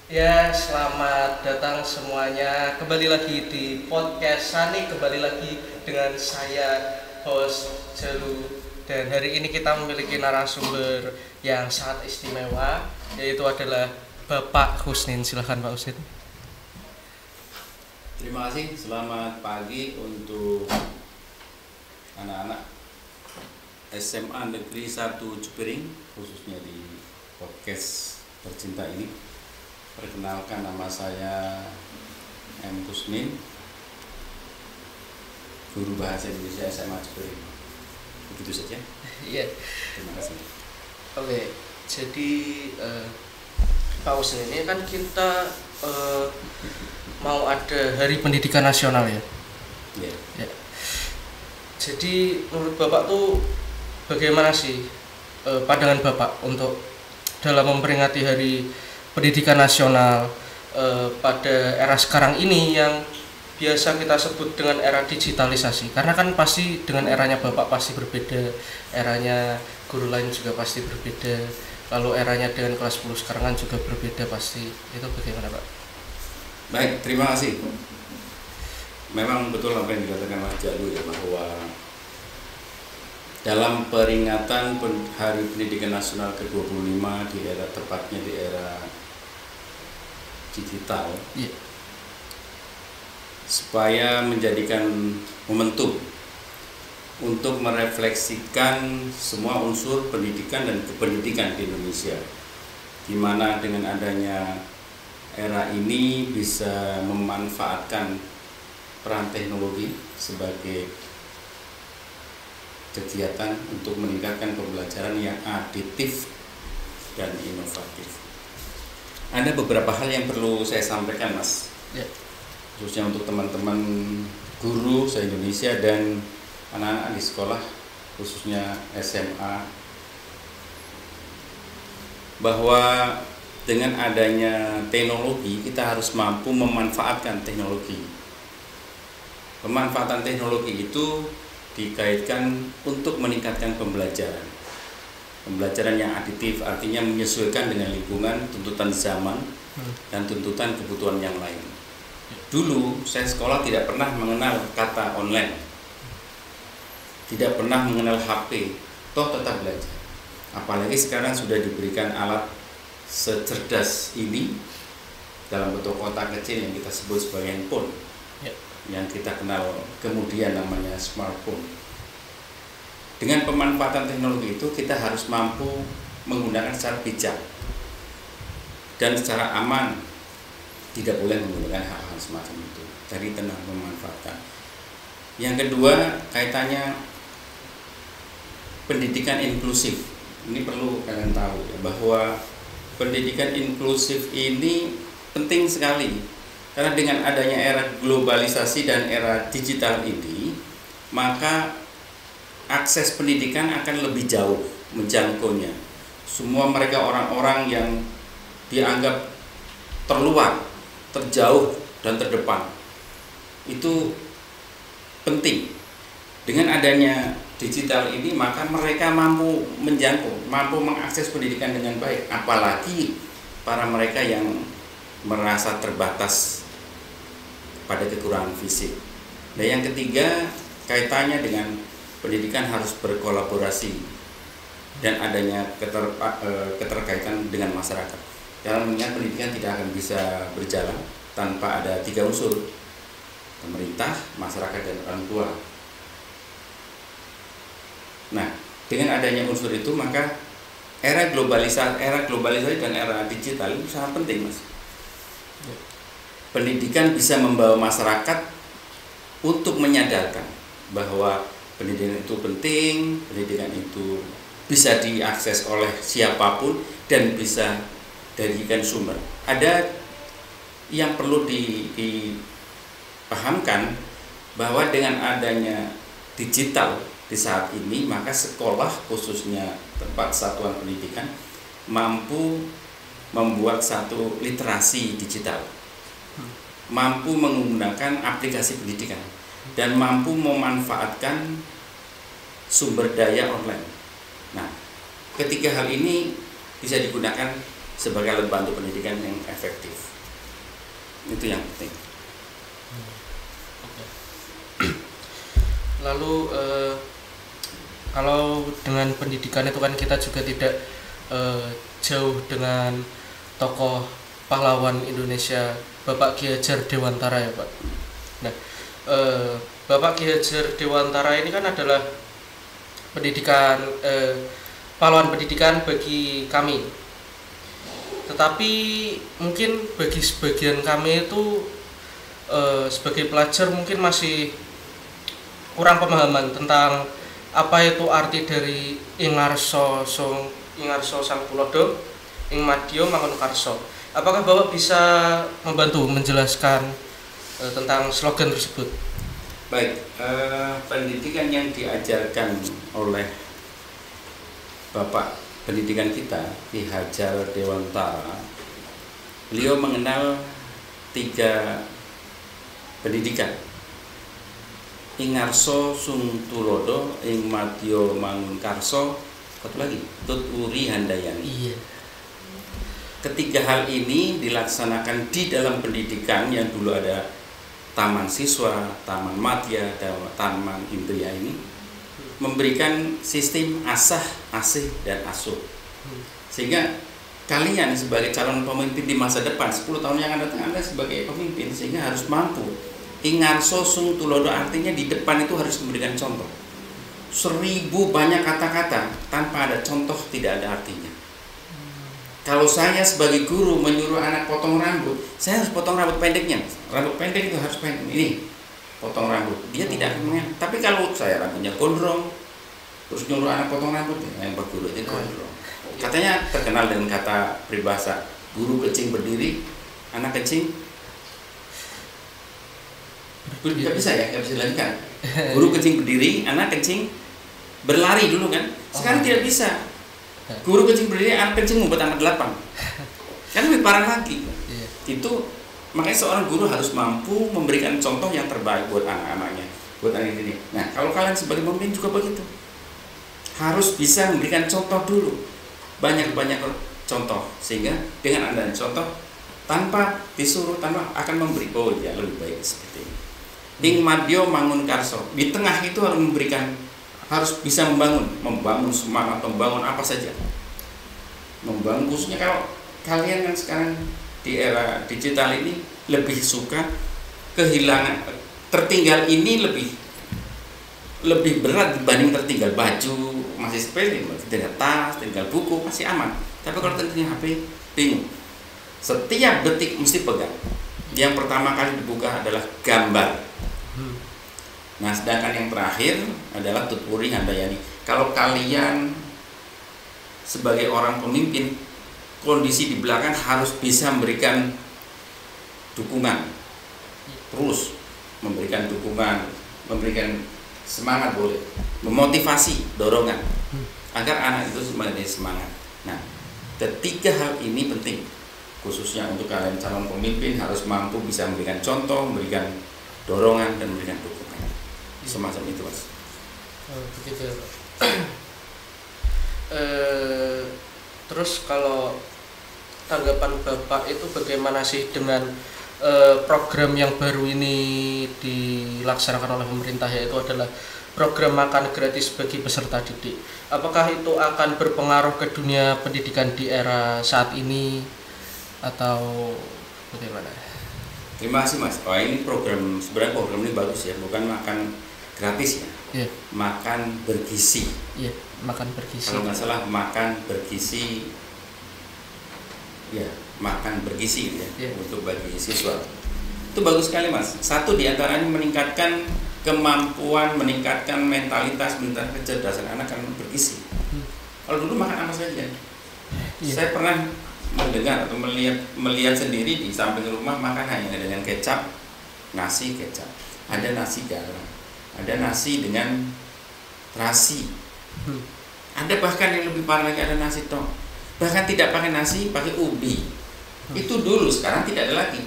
Ya, selamat datang semuanya. Kembali lagi di podcast Sani, kembali lagi dengan saya host Jalu. Dan hari ini kita memiliki narasumber yang sangat istimewa, yaitu adalah Bapak Husnin. Silahkan Pak Husnin. Terima kasih, selamat pagi untuk anak-anak SMA Negeri 1 Cipiring, khususnya di podcast tercinta ini. Perkenalkan, nama saya M. Husnin, guru bahasa Indonesia SMA Cipiring. Begitu saja. Iya. Terima kasih. Oke, jadi Pak Husnin, ini kan kita mau ada Hari Pendidikan Nasional ya. Ya. Ya. Jadi menurut Bapak tuh bagaimana sih pandangan Bapak untuk dalam memperingati Hari Pendidikan Nasional pada era sekarang ini yang biasa kita sebut dengan era digitalisasi? Karena kan pasti dengan eranya Bapak pasti berbeda, eranya guru lain juga pasti berbeda, lalu eranya dengan kelas 10 sekarang kan juga berbeda pasti. Itu bagaimana Pak? Baik, terima kasih. Memang betul apa yang dikatakan Mas Jalu ya, bahwa dalam peringatan Hari Pendidikan Nasional ke-25 di era, tepatnya di era digital, Iya. supaya menjadikan momentum untuk merefleksikan semua unsur pendidikan dan kependidikan di Indonesia, di mana dengan adanya era ini bisa memanfaatkan peran teknologi sebagai kegiatan untuk meningkatkan pembelajaran yang aditif dan inovatif. Ada beberapa hal yang perlu saya sampaikan, Mas, Ya. khususnya untuk teman-teman guru se-Indonesia dan anak-anak di sekolah, khususnya SMA, bahwa dengan adanya teknologi kita harus mampu memanfaatkan teknologi. Pemanfaatan teknologi itu dikaitkan untuk meningkatkan pembelajaran. Pembelajaran yang aditif artinya menyesuaikan dengan lingkungan, tuntutan zaman, dan tuntutan kebutuhan yang lain. Dulu saya sekolah tidak pernah mengenal kata online, tidak pernah mengenal HP, toh tetap belajar. Apalagi sekarang sudah diberikan alat secerdas ini dalam bentuk kotak kecil yang kita sebut sebagai handphone, yang kita kenal kemudian namanya smartphone. Dengan pemanfaatan teknologi itu kita harus mampu menggunakan secara bijak dan secara aman. Tidak boleh menggunakan hal-hal semacam itu. Jadi tenang memanfaatkan. Yang kedua, kaitannya pendidikan inklusif. Ini perlu kalian tahu ya, bahwa pendidikan inklusif ini penting sekali. Karena dengan adanya era globalisasi dan era digital ini, maka akses pendidikan akan lebih jauh menjangkaunya. Semua mereka orang-orang yang dianggap terluar, terjauh, dan terdepan. Itu penting. Dengan adanya digital ini, maka mereka mampu menjangkau, mampu mengakses pendidikan dengan baik. Apalagi para mereka yang merasa terbatas pada kekurangan fisik. Dan yang ketiga, kaitannya dengan pendidikan harus berkolaborasi dan adanya keterkaitan dengan masyarakat. Dalam mengingat pendidikan tidak akan bisa berjalan tanpa ada tiga unsur: pemerintah, masyarakat, dan orang tua. Nah, dengan adanya unsur itu, maka era globalisasi dan era digital itu sangat penting, Mas. Pendidikan bisa membawa masyarakat untuk menyadarkan bahwa pendidikan itu penting, pendidikan itu bisa diakses oleh siapapun dan bisa darikan sumber. Ada yang perlu dipahamkan bahwa dengan adanya digital di saat ini, maka sekolah khususnya tempat satuan pendidikan mampu membuat satu literasi digital, mampu menggunakan aplikasi pendidikan, dan mampu memanfaatkan sumber daya online. Nah, ketiga hal ini bisa digunakan sebagai alat bantu pendidikan yang efektif. Itu yang penting. Oke. Lalu kalau dengan pendidikan itu kan kita juga tidak jauh dengan tokoh pahlawan Indonesia Bapak Ki Hajar Dewantara ya Pak. Nah, Bapak Ki Hajar Dewantara ini kan adalah pendidikan pahlawan pendidikan bagi kami. Tetapi mungkin bagi sebagian kami itu sebagai pelajar mungkin masih kurang pemahaman tentang apa itu arti dari Ingarso Sang Tulodo ing madya mangun karso. Apakah Bapak bisa membantu menjelaskan tentang slogan tersebut? Baik, pendidikan yang diajarkan oleh Bapak pendidikan kita, Ki Hajar Dewantara, beliau mengenal 3 pendidikan. Ingarso Sung Tulodo ing madya mangun karso, satu lagi Tuturi Handayani. Iya. Ketiga hal ini dilaksanakan di dalam pendidikan yang dulu ada taman siswa, taman madya, dan taman indria ini memberikan sistem asah, asih, dan asuh. Sehingga kalian sebagai calon pemimpin di masa depan 10 tahun yang akan datang, Anda sebagai pemimpin sehingga harus mampu. Ingarso Sung Tulodo artinya di depan itu harus memberikan contoh. 1000 banyak kata-kata tanpa ada contoh tidak ada artinya. Kalau saya sebagai guru menyuruh anak potong rambut, saya harus potong rambut pendeknya. Rambut pendek itu harus pendek. Ini potong rambut. Dia tidak akan mengerti. Tapi kalau saya rambutnya gondrong, terus nyuruh anak potong rambut, yang berguru itu gondrong. Katanya terkenal dengan kata peribahasa, guru kecing berdiri, anak kecing nggak bisa ya, nggak bisa dilanjutkan. Guru kecing berdiri, anak kecing berlari dulu kan. Sekarang tidak bisa. Guru kecing berdiri, anak kecing ngumpet anak 8. Kan lebih parah lagi. Itu makanya seorang guru harus mampu memberikan contoh yang terbaik buat anak-anaknya, buat anak ini. Nah, kalau kalian sebagai pemimpin juga begitu. Harus bisa memberikan contoh dulu. Banyak-banyak contoh sehingga dengan Anda contoh tanpa disuruh, tanpa akan memberi ya lebih baik seperti ini. Ing madya mangun karso. Di tengah itu harus memberikan, harus bisa membangun semangat, membangun apa saja. Membangun khususnya kalau kalian kan sekarang di era digital ini lebih suka kehilangan, tertinggal ini lebih berat dibanding tertinggal. Baju masih sepele, tinggal tas, tinggal buku masih aman. Tapi kalau tertinggal HP bingung. Setiap detik mesti pegang. Yang pertama kali dibuka adalah gambar. Nah, sedangkan yang terakhir adalah Tuturi Handayani. Kalau kalian sebagai orang pemimpin, kondisi di belakang harus bisa memberikan dukungan, terus memberikan dukungan, memberikan semangat boleh, memotivasi, dorongan, agar anak itu semakin semangat. Nah, ketiga hal ini penting, khususnya untuk kalian calon pemimpin harus mampu bisa memberikan contoh, memberikan dorongan, dan memberikan dukungan. Semacam itu, Mas. Oh, begitu ya, Pak. Terus kalau tanggapan Bapak itu bagaimana sih dengan program yang baru ini dilaksanakan oleh pemerintah, yaitu adalah program makan gratis bagi peserta didik? Apakah itu akan berpengaruh ke dunia pendidikan di era saat ini atau bagaimana? Terima kasih, Mas. Oh, ini sebenarnya program ini bagus ya, bukan makan gratis ya. Yeah. Makan bergizi. Iya, makan bergizi. Kalau nggak salah makan bergizi, ya makan bergizi ya, untuk bagi siswa. Itu bagus sekali, Mas. Satu diantaranya meningkatkan kemampuan, meningkatkan mentalitas, meningkatkan kecerdasan anak kan bergizi. Kalau dulu makan apa saja. Saya pernah mendengar atau melihat sendiri di samping rumah makan hanya dengan kecap, nasi kecap, ada nasi garam, ada nasi dengan terasi, ada bahkan yang lebih parah lagi, ada nasi tok, bahkan tidak pakai nasi, pakai ubi. Itu dulu, sekarang tidak ada lagi.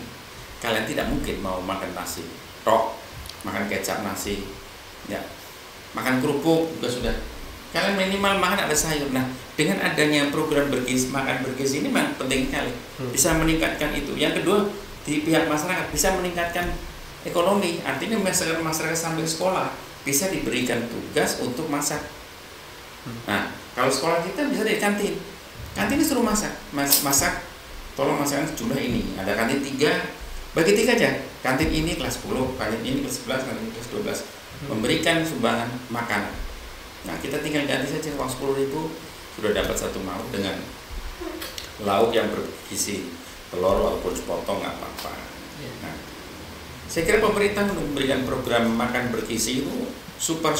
Kalian tidak mungkin mau makan nasi tok, makan kecap nasi, ya, makan kerupuk juga sudah Kalian minimal makan ada sayur. Nah, dengan adanya program bergizi, makan bergizi ini memang penting sekali. Bisa meningkatkan itu. Yang kedua, di pihak masyarakat bisa meningkatkan ekonomi. Artinya masyarakat sambil sekolah bisa diberikan tugas untuk masak. Nah, kalau sekolah kita bisa dari kantin. Kantin suruh masak. Masak, tolong masakkan jumlah ini. Ada kantin 3, bagi 3 aja. Kantin ini kelas 10, kantin ini kelas 11, kantin ini kelas 12. Memberikan sumbangan makanan. Nah, kita tinggal ganti saja uang 10.000 sudah dapat 1 mangkok dengan lauk yang bergizi, telur walaupun sepotong nggak apa-apa. Nah, saya kira pemerintah memberikan program makan bergizi itu super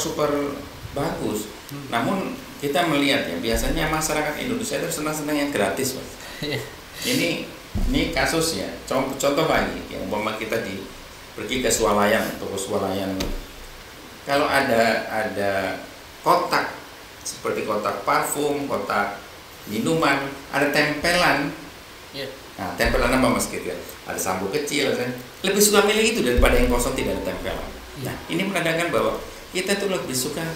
bagus. Namun kita melihat ya, biasanya masyarakat Indonesia itu senang-senang yang gratis, Mas. Ini kasus ya. Contoh lagi, yang umpama kita pergi ke swalayan, toko swalayan. Kalau ada kotak seperti kotak parfum, kotak minuman, ada tempelan. Nah, tempelan apa Mas kira? Ada sampo kecil, lebih suka milih itu daripada yang kosong tidak ada tempelan. Nah, ini menandakan bahwa kita tuh lebih suka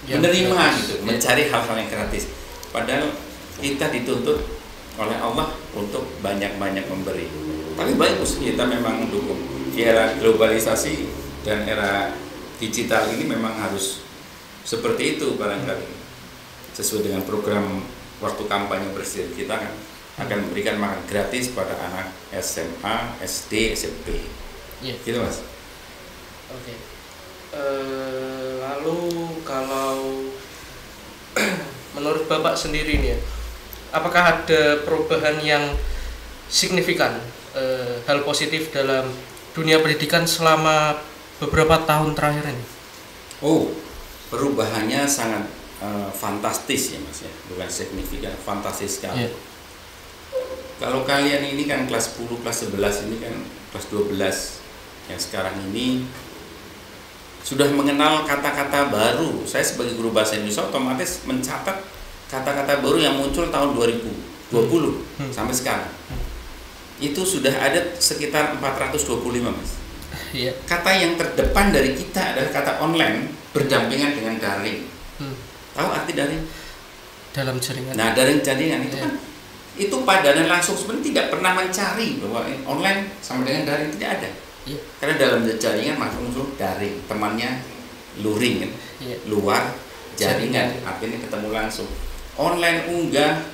menerima gitu, mencari hal-hal yang gratis. Padahal kita dituntut oleh Allah untuk banyak-banyak memberi. Tapi bagus, kita memang mendukung. Di era globalisasi dan era digital ini memang harus seperti itu barangkali. Sesuai dengan program waktu kampanye presiden kita akan memberikan makan gratis pada anak SMA, SD, SMP. Gitu Mas. Oke. Lalu kalau menurut Bapak sendiri nih ya, apakah ada perubahan yang signifikan, hal positif dalam dunia pendidikan selama beberapa tahun terakhir ini? Perubahannya sangat fantastis ya Mas ya, bukan signifikan, fantastis sekali. Kalau kalian ini kan kelas 10, kelas 11 ini kan kelas 12 yang sekarang ini sudah mengenal kata-kata baru. Saya sebagai guru bahasa Indonesia otomatis mencatat kata-kata baru yang muncul tahun 2020 sampai sekarang. Itu sudah ada sekitar 425 Mas. Kata yang terdepan dari kita adalah kata online berdampingan dengan daring. Tahu arti daring? Dalam jaringan. Nah, daring jaringan itu kan itu padanan langsung, sebenarnya tidak pernah mencari bahwa online sama dengan daring, tidak ada. Karena dalam jaringan muncul daring, temannya luring kan. Luar jaringan, artinya ketemu langsung. Online unggah,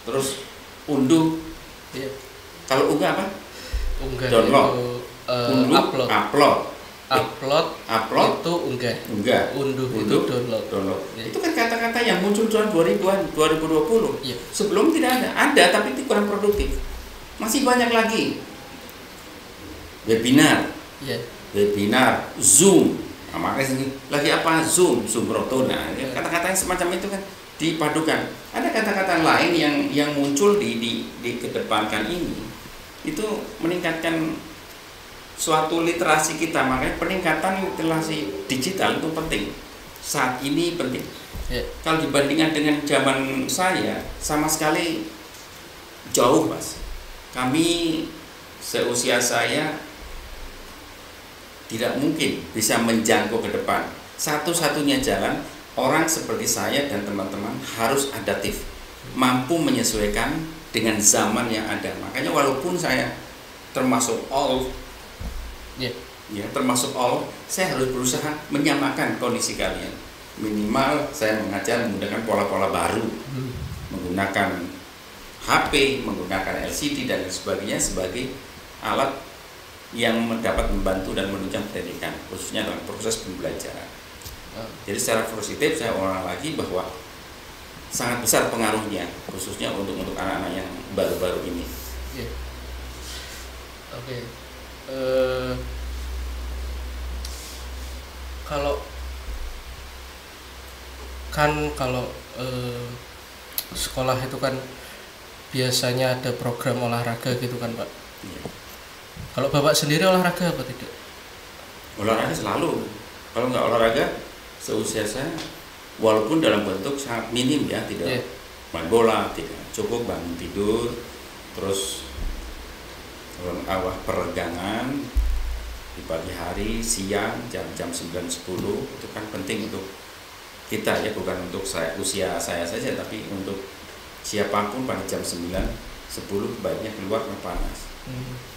terus unduh. Kalau unggah apa? Unggah download. Upload itu unggah. Unduh itu download. Itu kan kata-kata yang muncul tahun 2020. Sebelum tidak ada tapi itu kurang produktif. Masih banyak lagi. Webinar, Zoom. Nah, makanya lagi apa? Zoom Roto. Nah, kata-kata yang semacam itu kan dipadukan. Ada kata-kata lain yang muncul di kedepankan ini. Itu meningkatkan suatu literasi kita. Makanya peningkatan literasi digital itu penting. Saat ini penting. Kalau dibandingkan dengan zaman saya, sama sekali jauh Mas. Kami seusia saya tidak mungkin bisa menjangkau ke depan. Satu-satunya jalan orang seperti saya dan teman-teman harus adaptif, mampu menyesuaikan dengan zaman yang ada. Makanya walaupun saya termasuk old, saya harus berusaha menyamakan kondisi kalian. Minimal saya mengajar menggunakan pola-pola baru, menggunakan HP, menggunakan LCD dan sebagainya sebagai alat yang dapat membantu dan menunjang pendidikan, khususnya dalam proses pembelajaran. Jadi secara positif saya ulang lagi bahwa sangat besar pengaruhnya, khususnya untuk anak-anak yang baru-baru ini. Kalau sekolah itu kan biasanya ada program olahraga gitu kan Pak. Kalau Bapak sendiri olahraga apa tidak? Olahraga selalu. Kalau nggak olahraga seusia saya, walaupun dalam bentuk sangat minim ya, tidak main bola, tidak cukup bangun tidur, terus peregangan di pagi hari, siang, jam 9-10 itu kan penting untuk kita ya, bukan untuk usia saya saja, tapi untuk siapapun pada jam 9-10 baiknya keluar ke panas.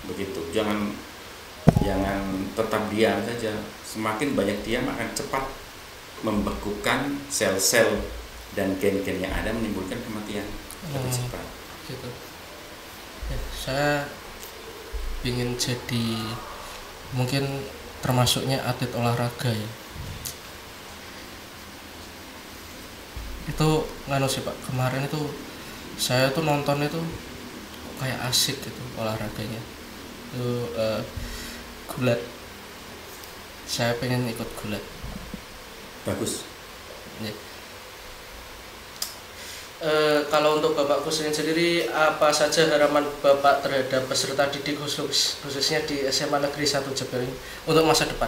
Begitu. Jangan tetap diam saja. Semakin banyak diam akan cepat membekukan sel-sel dan gen-gen yang ada, menimbulkan kematian lebih cepat. Gitu. Ya, saya ingin jadi mungkin termasuknya atlet olahraga ya. Itu nganu sih Pak, kemarin itu saya tuh nonton itu kayak asik gitu olahraganya. Itu gulat. Saya pengen ikut gulat. Bagus. Ya. Kalau untuk Bapak Kusnin sendiri, apa saja harapan Bapak terhadap peserta didik khususnya di SMA Negeri 1 Jebaring untuk masa depan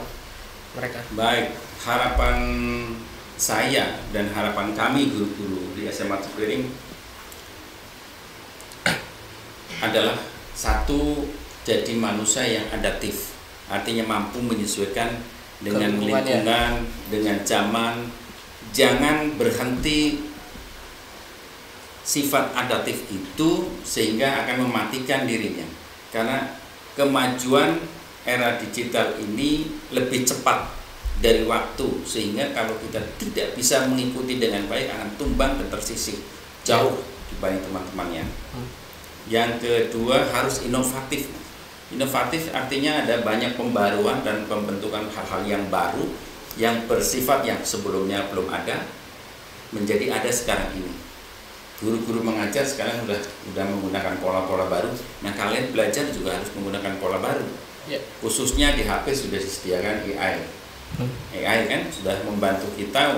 mereka? Baik, harapan saya dan harapan kami guru-guru di SMA Jebaring adalah satu, jadi manusia yang adaptif, artinya mampu menyesuaikan dengan lingkungan, dengan zaman. Jangan berhenti sifat adaptif itu sehingga akan mematikan dirinya, karena kemajuan era digital ini lebih cepat dari waktu, sehingga kalau kita tidak bisa mengikuti dengan baik akan tumbang dan tersisih jauh dibanding teman-temannya. Yang kedua, harus inovatif. Inovatif artinya ada banyak pembaruan dan pembentukan hal-hal yang baru yang bersifat yang sebelumnya belum ada menjadi ada sekarang ini. Guru-guru mengajar sekarang udah menggunakan pola-pola baru. Nah, kalian belajar juga harus menggunakan pola baru. Khususnya di HP sudah disediakan AI. AI kan sudah membantu kita,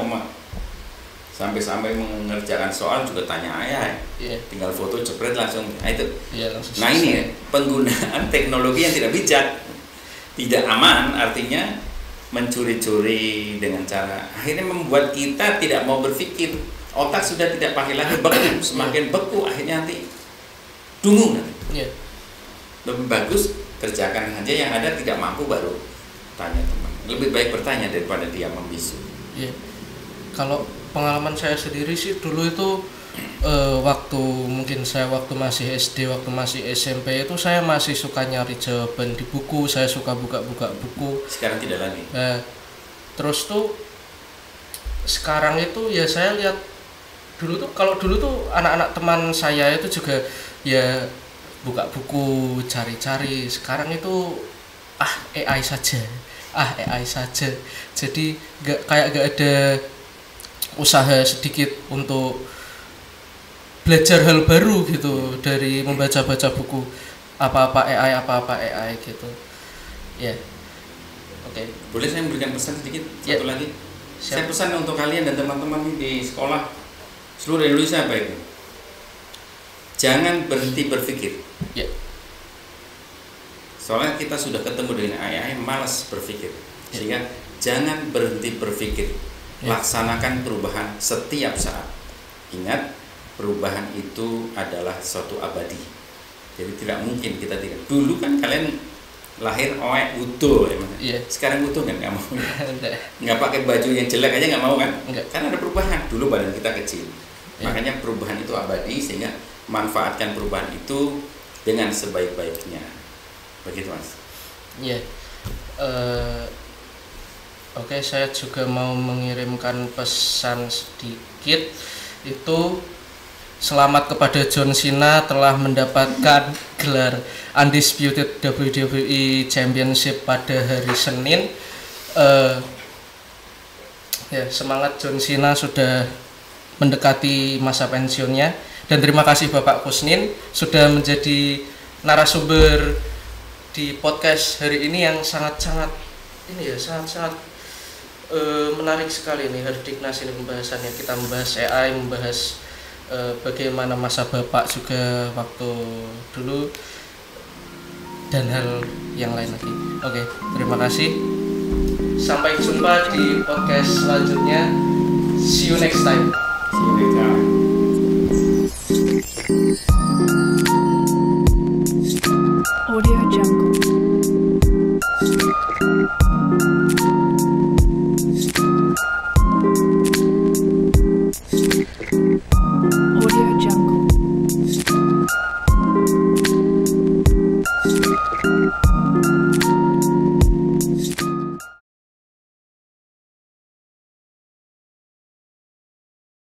sampai mengerjakan soal juga tanya AI. Tinggal foto jepret langsung. Nah, itu. Nah, ini penggunaan teknologi yang tidak bijak, tidak aman, artinya mencuri-curi dengan cara akhirnya membuat kita tidak mau berpikir. Otak sudah tidak pakai lagi, beku, semakin beku akhirnya nanti dungu nanti. Lebih bagus kerjakan saja yang ada, tidak mampu baru tanya teman. Lebih baik bertanya daripada dia membisu. Kalau pengalaman saya sendiri sih dulu itu waktu masih SD, waktu masih SMP itu saya masih suka nyari jawaban di buku, saya suka buka-buka buku. Sekarang tidak lagi. Terus tuh sekarang itu ya saya lihat dulu tuh anak-anak teman saya itu juga ya buka buku, cari-cari. Sekarang itu AI saja. Jadi gak ada usaha sedikit untuk belajar hal baru gitu dari membaca-baca buku, apa-apa AI gitu. Oke. Boleh saya memberikan pesan sedikit? Satu lagi. Saya pesan untuk kalian dan teman-teman di sekolah seluruh Indonesia apa itu? Jangan berhenti berpikir. Soalnya kita sudah ketemu dengan AI, malas berpikir. Sehingga jangan berhenti berpikir. Laksanakan perubahan setiap saat. Ingat, perubahan itu adalah suatu abadi. Jadi tidak mungkin kita tidak. Dulu kan kalian lahir utuh ya, sekarang utuh kan nggak mau. Nggak pakai baju yang jelek aja nggak mau kan? Karena ada perubahan. Dulu badan kita kecil. Makanya perubahan itu abadi, sehingga manfaatkan perubahan itu dengan sebaik-baiknya. Begitu Mas. Oke, saya juga mau mengirimkan pesan sedikit. Itu selamat kepada John Cena telah mendapatkan gelar Undisputed WWE Championship pada hari Senin. Semangat John Cena, sudah mendekati masa pensiunnya. Dan terima kasih Bapak Kusnin sudah menjadi narasumber di podcast hari ini yang sangat menarik sekali nih Herdiknas ini pembahasannya. Kita membahas AI, membahas bagaimana masa Bapak juga waktu dulu dan hal yang lain lagi. Oke, terima kasih. Sampai jumpa di podcast selanjutnya. See you next time.